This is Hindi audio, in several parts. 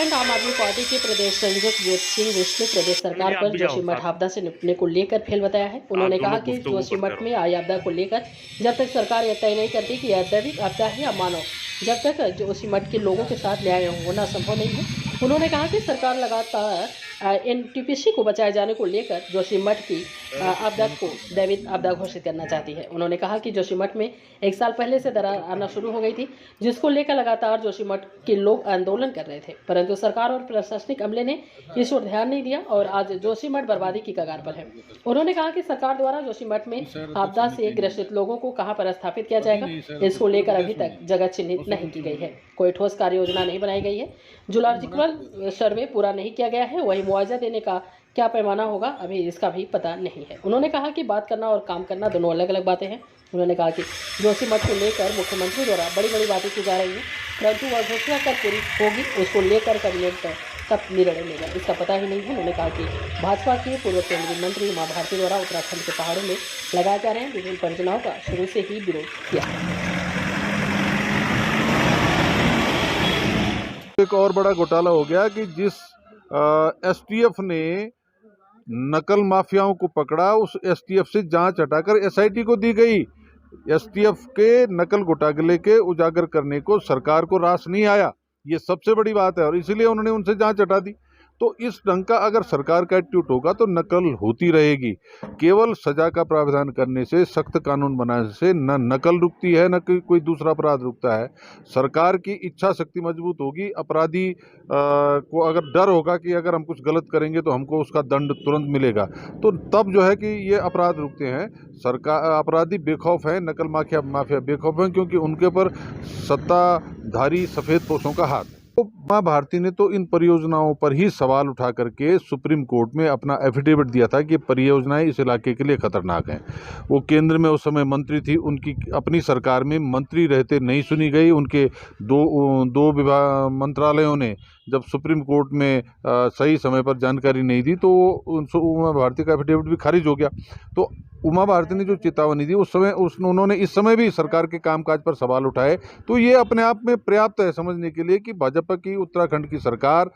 उत्तराखंड आम आदमी पार्टी के प्रदेश संयोजक ज्योति सिंह विष्णु प्रदेश सरकार पर जोशीमठ आपदा से निपटने को लेकर फेल बताया है। उन्होंने कहा कि जोशीमठ में आई आपदा को लेकर जब तक सरकार यह तय नहीं करती कि यह दैविक आपदा है या मानव, जब तक जोशीमठ के लोगों के साथ न्याय होना संभव नहीं है। उन्होंने कहा कि सरकार लगातार एनटीपीसी को बचाए जाने को लेकर जोशीमठ की आपदा को दैविक आपदा घोषित करना चाहती है। उन्होंने कहा कि जोशीमठ में 1 साल पहले से दरार आना शुरू हो गई थी, जिसको लेकर लगातार जोशीमठ के लोग आंदोलन कर रहे थे, परंतु सरकार और प्रशासनिक अमले ने इस ओर ध्यान नहीं दिया और आज जोशीमठ बर्बादी की कगार पर है। उन्होंने कहा कि सरकार द्वारा जोशीमठ में आपदा से ग्रसित लोगों को कहां पर स्थापित किया जाएगा, इसको लेकर अभी तक जगह चिन्हित नहीं की गई है। कोई ठोस कार्य योजना नहीं बनाई गई है। जूलॉजिकल सर्वे पूरा नहीं किया गया है। वही मुआवजा देने का क्या पैमाना होगा, अभी इसका भी पता नहीं है। उन्होंने कहा कि बात करना और काम करना दोनों अलग अलग बातें हैं। उन्होंने कहा कि जोशीमठ को लेकर मुख्यमंत्री द्वारा बड़ी बड़ी बातें की जा रही हैं, परंतु वह घोषणा कब पूरी होगी, उसको लेकर कैबिनेट कब निर्णय लेगा, इसका पता ही नहीं है। उन्होंने कहा कि भाजपा के पूर्व केंद्रीय मंत्री उमा भारती द्वारा उत्तराखंड के पहाड़ों में लगाए जा रहे हैं विभिन्न परियोजनाओं का शुरू से ही विरोध किया है। एक और बड़ा घोटाला हो गया कि जिस एसटीएफ ने नकल माफियाओं को पकड़ा, उस एसटीएफ से जांच हटाकर एसआईटी को दी गई। एसटीएफ के नकल घोटाले के उजागर करने को सरकार को रास नहीं आया, ये सबसे बड़ी बात है, और इसीलिए उन्होंने उनसे जांच हटा दी। तो इस ढंग का अगर सरकार का एटीट्यूड होगा तो नकल होती रहेगी। केवल सजा का प्रावधान करने से, सख्त कानून बनाने से न नकल रुकती है, न कोई दूसरा अपराध रुकता है। सरकार की इच्छा शक्ति मजबूत होगी, अपराधी को अगर डर होगा कि अगर हम कुछ गलत करेंगे तो हमको उसका दंड तुरंत मिलेगा, तो तब जो है कि ये अपराध रुकते हैं। सरकार, अपराधी बेखौफ है, नकल माफिया बेखौफ है, क्योंकि उनके ऊपर सत्ताधारी सफेद पोशों का हाथ है। तो उमा भारती ने तो इन परियोजनाओं पर ही सवाल उठा करके सुप्रीम कोर्ट में अपना एफिडेविट दिया था कि परियोजनाएं इस इलाके के लिए खतरनाक हैं। वो केंद्र में उस समय मंत्री थी, उनकी अपनी सरकार में मंत्री रहते नहीं सुनी गई। उनके दो विभाग मंत्रालयों ने जब सुप्रीम कोर्ट में सही समय पर जानकारी नहीं दी तो उमा भारती का एफिडेविट भी खारिज हो गया। तो उमा भारती ने जो चेतावनी दी उस समय उन्होंने इस समय भी सरकार के कामकाज पर सवाल उठाए, तो ये अपने आप में पर्याप्त है समझने के लिए कि भाजपा की उत्तराखंड की सरकार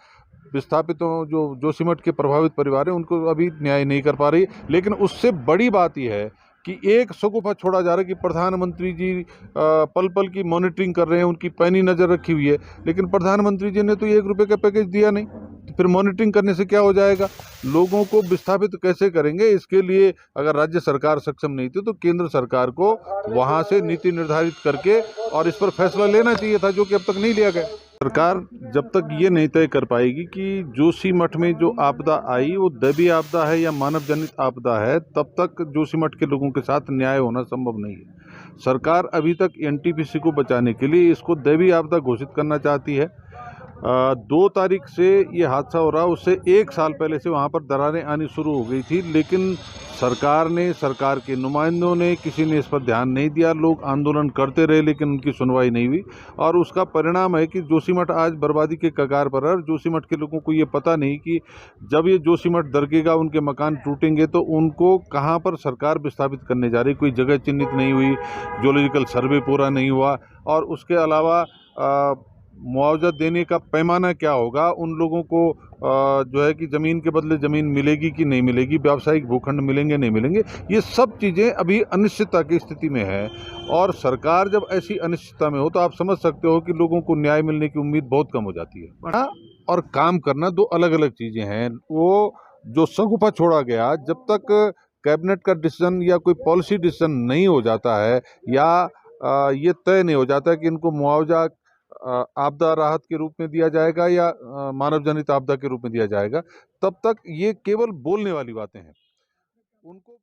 विस्थापितों, जो जोशीमठ के प्रभावित परिवार हैं, उनको अभी न्याय नहीं कर पा रही। लेकिन उससे बड़ी बात यह है कि एक शगुफा छोड़ा जा रहा है कि प्रधानमंत्री जी पल पल की मॉनिटरिंग कर रहे हैं, उनकी पैनी नज़र रखी हुई है, लेकिन प्रधानमंत्री जी ने तो 1 रुपये का पैकेज दिया नहीं। तो फिर मॉनिटरिंग करने से क्या हो जाएगा? लोगों को विस्थापित कैसे करेंगे? इसके लिए अगर राज्य सरकार सक्षम नहीं थी तो केंद्र सरकार को वहाँ से नीति निर्धारित करके और इस पर फैसला लेना चाहिए था, जो कि अब तक नहीं लिया गया। सरकार जब तक ये नहीं तय कर पाएगी कि जोशीमठ में जो आपदा आई वो दैवीय आपदा है या मानव जनित आपदा है, तब तक जोशीमठ के लोगों के साथ न्याय होना संभव नहीं है। सरकार अभी तक एनटीपीसी को बचाने के लिए इसको दैवीय आपदा घोषित करना चाहती है। 2 तारीख से ये हादसा हो रहा, उससे 1 साल पहले से वहाँ पर दरारें आनी शुरू हो गई थी, लेकिन सरकार ने, सरकार के नुमाइंदों ने, किसी ने इस पर ध्यान नहीं दिया। लोग आंदोलन करते रहे लेकिन उनकी सुनवाई नहीं हुई, और उसका परिणाम है कि जोशीमठ आज बर्बादी के कगार पर है। जोशीमठ के लोगों को ये पता नहीं कि जब ये जोशीमठ दरकेगा, उनके मकान टूटेंगे, तो उनको कहाँ पर सरकार विस्थापित करने जा रही। कोई जगह चिन्हित नहीं हुई, जियोलॉजिकल सर्वे पूरा नहीं हुआ, और उसके अलावा मुआवजा देने का पैमाना क्या होगा, उन लोगों को जो है कि ज़मीन के बदले ज़मीन मिलेगी कि नहीं मिलेगी, व्यावसायिक भूखंड मिलेंगे नहीं मिलेंगे, ये सब चीज़ें अभी अनिश्चितता की स्थिति में है। और सरकार जब ऐसी अनिश्चितता में हो तो आप समझ सकते हो कि लोगों को न्याय मिलने की उम्मीद बहुत कम हो जाती है। और काम करना 2 अलग अलग चीज़ें हैं। वो जो शगुफा छोड़ा गया, जब तक कैबिनेट का डिसीजन या कोई पॉलिसी डिसीजन नहीं हो जाता है, या ये तय नहीं हो जाता कि इनको मुआवजा आपदा राहत के रूप में दिया जाएगा या मानव जनित आपदा के रूप में दिया जाएगा, तब तक ये केवल बोलने वाली बातें हैं। उनको